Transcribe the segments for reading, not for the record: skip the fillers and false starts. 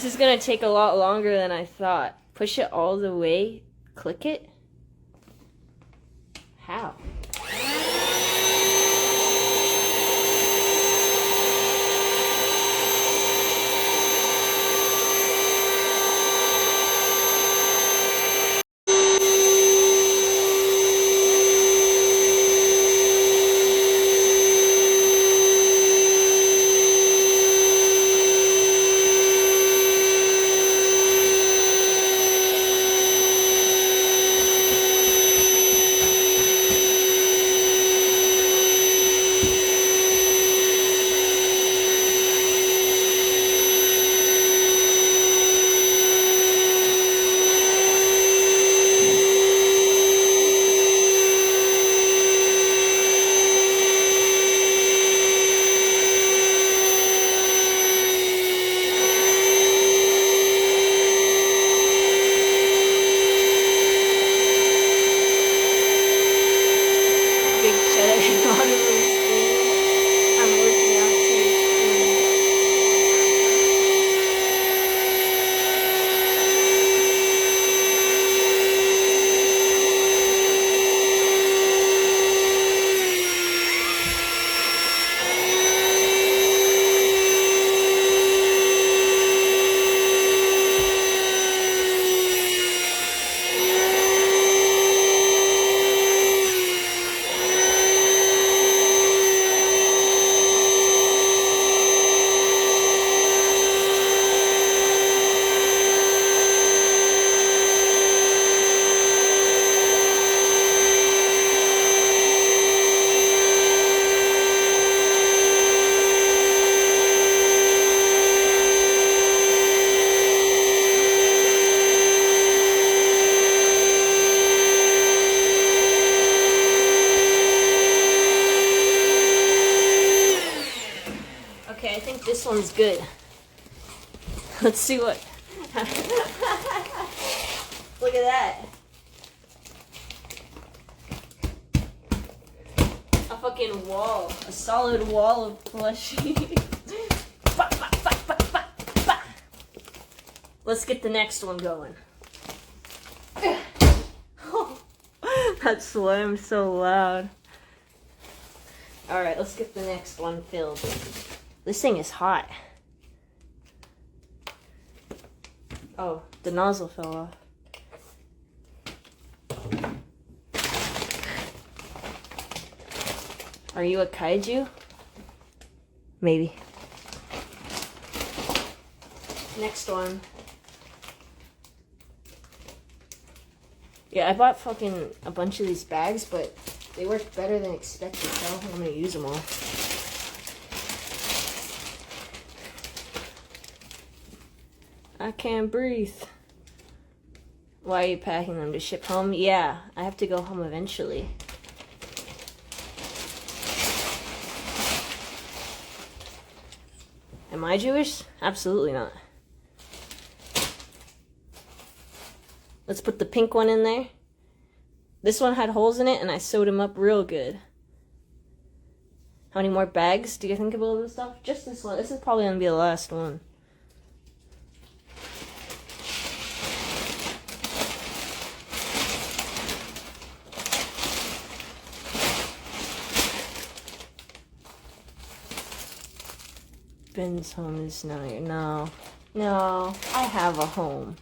This is gonna take a lot longer than I thought. Push it all the way, click it. How? Okay, I think this one's good. Let's see what. Look at that. A fucking wall. A solid wall of plushies. Let's get the next one going. That slammed so loud. Alright, let's get the next one filled. This thing is hot. Oh, the nozzle fell off. Are you a kaiju? Maybe. Next one. Yeah, I bought fucking a bunch of these bags, but they worked better than expected, so I don't think I'm gonna use them all. I can't breathe. Why are you packing them to ship home? Yeah, I have to go home eventually. Am I Jewish? Absolutely not. Let's put the pink one in there. This one had holes in it and I sewed them up real good. How many more bags do you think of all this stuff? Just this one. This is probably going to be the last one. Ben's home is now here. No. No. I have a home.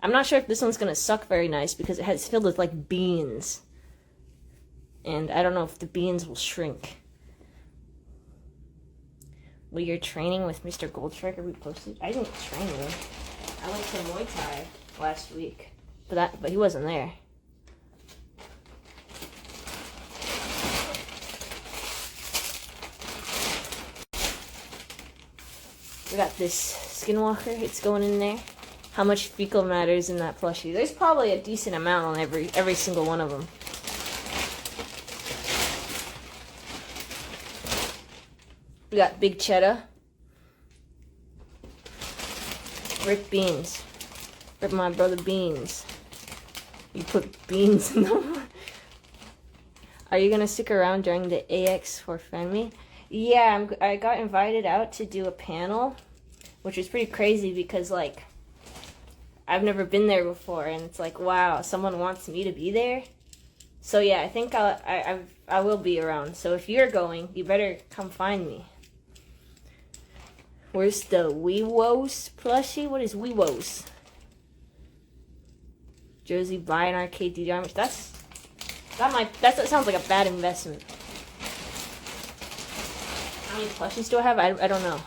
I'm not sure if this one's gonna suck very nice because it's filled with like beans. And I don't know if the beans will shrink. Will your training with Mr. Goldstriker be posted? I didn't train with. I went to Muay Thai last week. But he wasn't there. We got this Skinwalker. It's going in there. How much fecal matter is in that plushie? There's probably a decent amount on every single one of them. We got Big Cheddar. Rip Beans. Rip my brother Beans. You put beans in them. Are you gonna stick around during the AX for fan meet? Yeah, I got invited out to do a panel, which was pretty crazy because, like, I've never been there before, and it's like, wow, someone wants me to be there. So yeah, I think I will be around. So if you're going, you better come find me. Where's the Weewos plushie? What is Weewos? Josie buying arcade DDR. That sounds like a bad investment. How many plushies do I have? I don't know.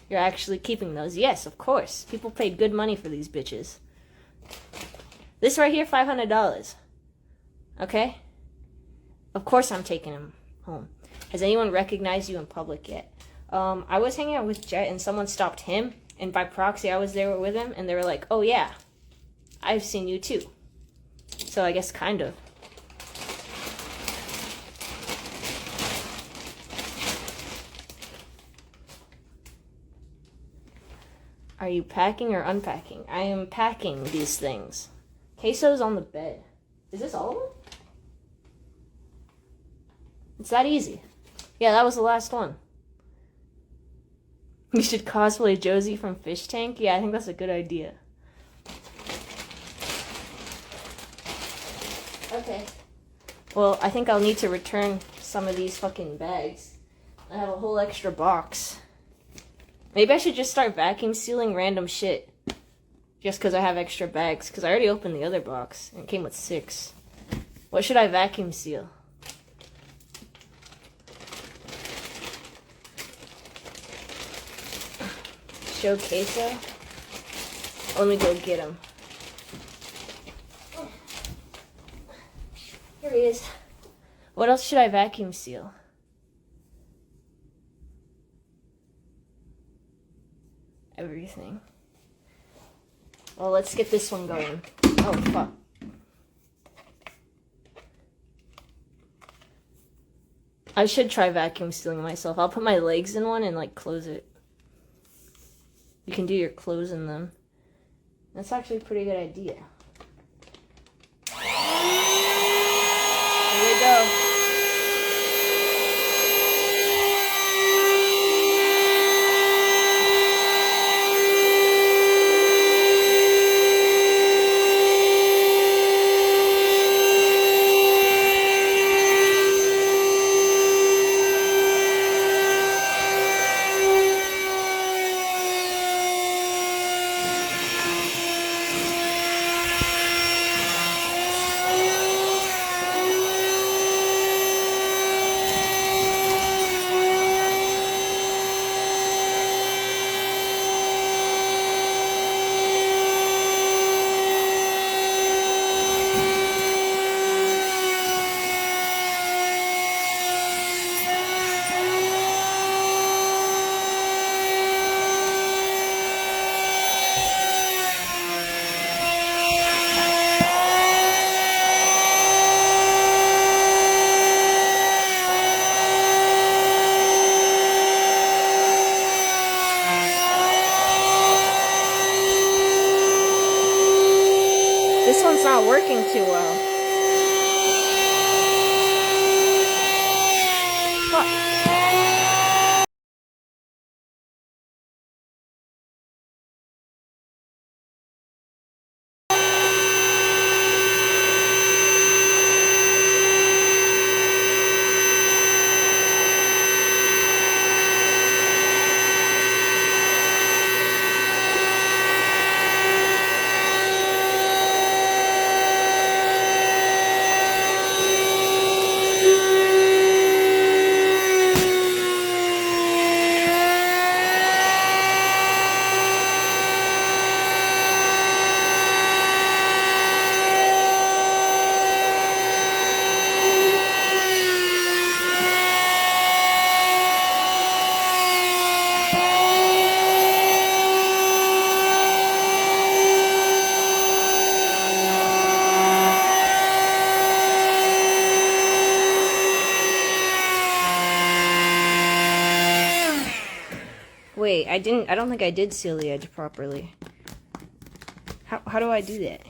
You're actually keeping those? Yes, of course. People paid good money for these bitches. This right here, $500. Okay? Of course I'm taking him home. Has anyone recognized you in public yet? I was hanging out with Jet and someone stopped him, and by proxy I was there with him, and they were like, oh yeah, I've seen you too. So I guess kind of. Are you packing or unpacking? I am packing these things. Queso's on the bed. Is this all of them? It's that easy. Yeah, that was the last one. You should cosplay Josie from Fish Tank. Yeah, I think that's a good idea. Okay. Well, I think I'll need to return some of these fucking bags. I have a whole extra box. Maybe I should just start vacuum sealing random shit. Just because I have extra bags. Because I already opened the other box. And it came with 6. What should I vacuum seal? Show Queso? Let me go get him. Here he is. What else should I vacuum seal? Everything. Well, let's get this one going. Oh, fuck. I should try vacuum sealing myself. I'll put my legs in one and, like, close it. You can do your clothes in them. That's actually a pretty good idea. Here we go. This one's not working too well. Fuck. Wait, I don't think I did seal the edge properly. How do I do that?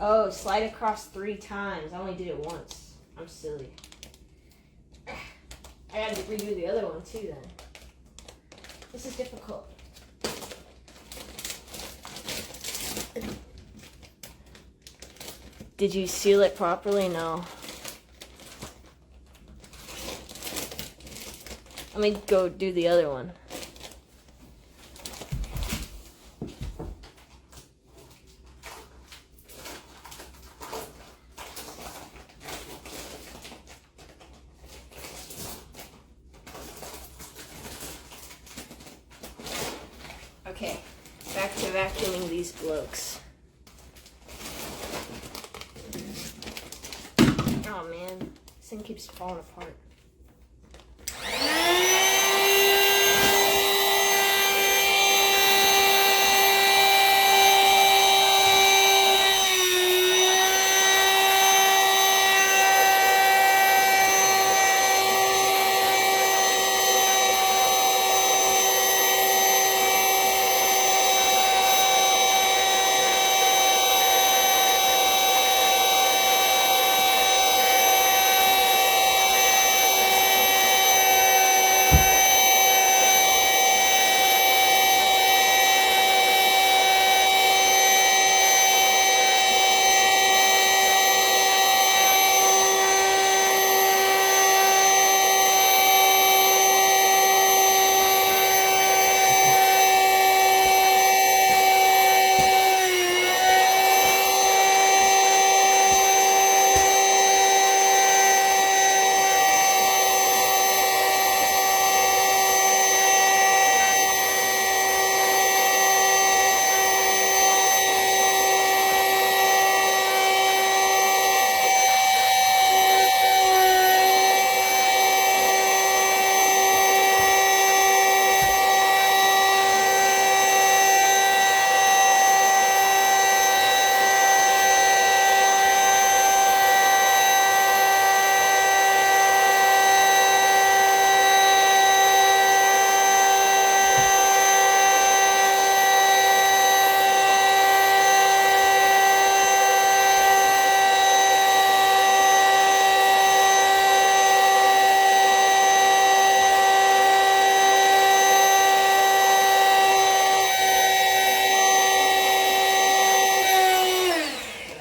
Oh, slide across 3 times. I only did it once. I'm silly. I gotta redo the other one too then. This is difficult. Did you seal it properly? No. Let me go do the other one. Okay, back to vacuuming these blokes. Oh man, this thing keeps falling apart.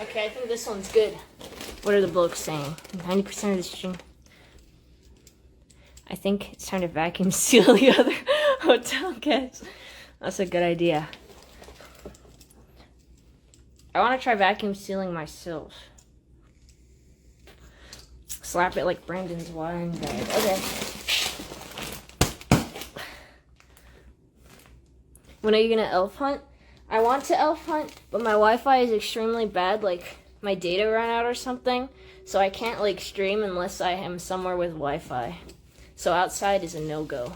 Okay, I think this one's good. What are the blokes saying? 90% of the string. I think it's time to vacuum seal the other hotel guests. That's a good idea. I want to try vacuum sealing myself. Slap it like Brandon's wine bag. Okay. When are you gonna elf hunt? I want to elf hunt, but my Wi-Fi is extremely bad. Like, my data ran out or something, so I can't, like, stream unless I am somewhere with Wi-Fi. So outside is a no-go.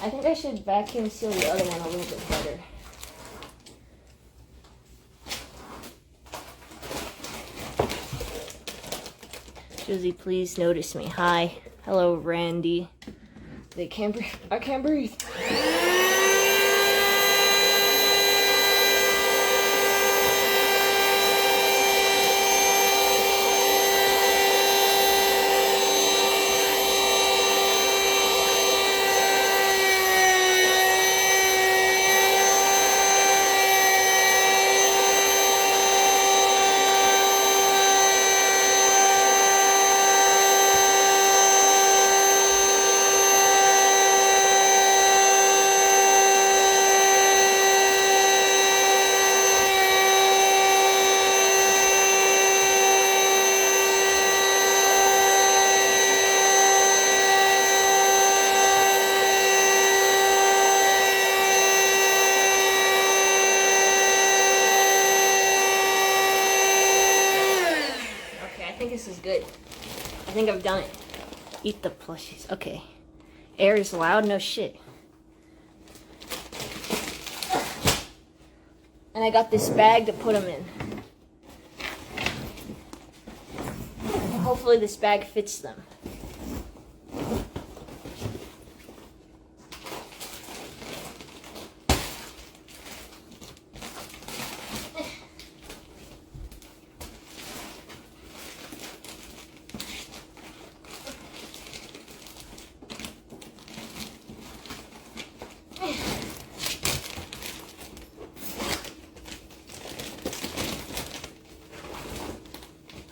I think I should vacuum seal the other one a little bit better. Josie, please notice me. Hi. Hello, Randy. They can't breathe. I can't breathe. This is good. I think I've done it. Eat the plushies. Okay. Air is loud? No shit. And I got this bag to put them in. Hopefully this bag fits them.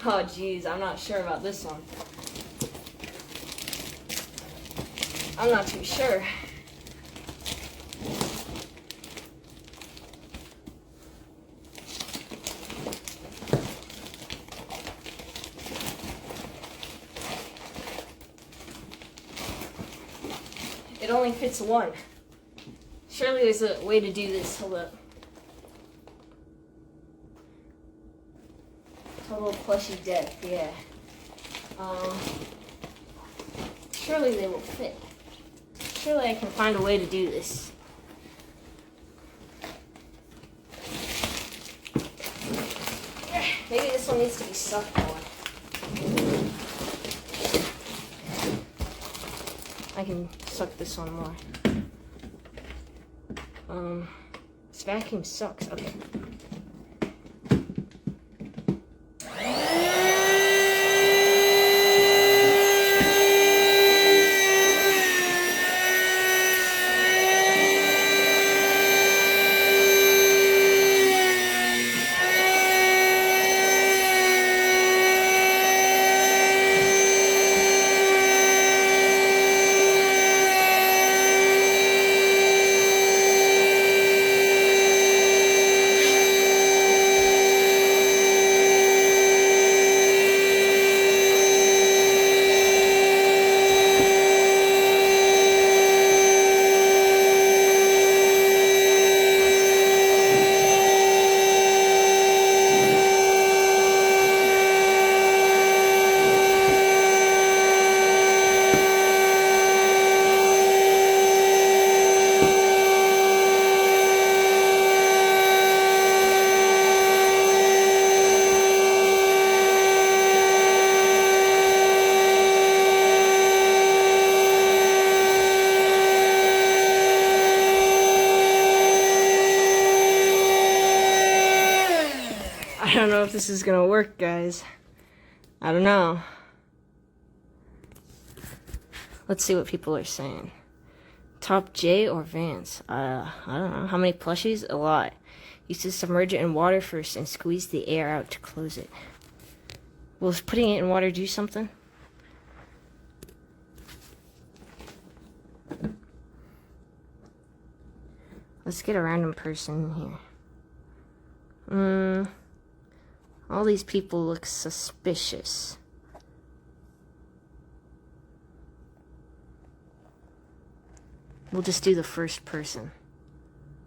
Oh, geez, I'm not sure about this one. I'm not too sure. It only fits one. Surely there's a way to do this. Hold up. Total plushie deck, yeah. Surely they will fit. Surely I can find a way to do this. Maybe this one needs to be sucked more. I can suck this one more. This vacuum sucks. Okay. I don't know if this is gonna work, guys. I don't know. Let's see what people are saying. Top J or Vans? I don't know. How many plushies? A lot. Used to submerge it in water first and squeeze the air out to close it. Will putting it in water do something? Let's get a random person here. All these people look suspicious. We'll just do the first person.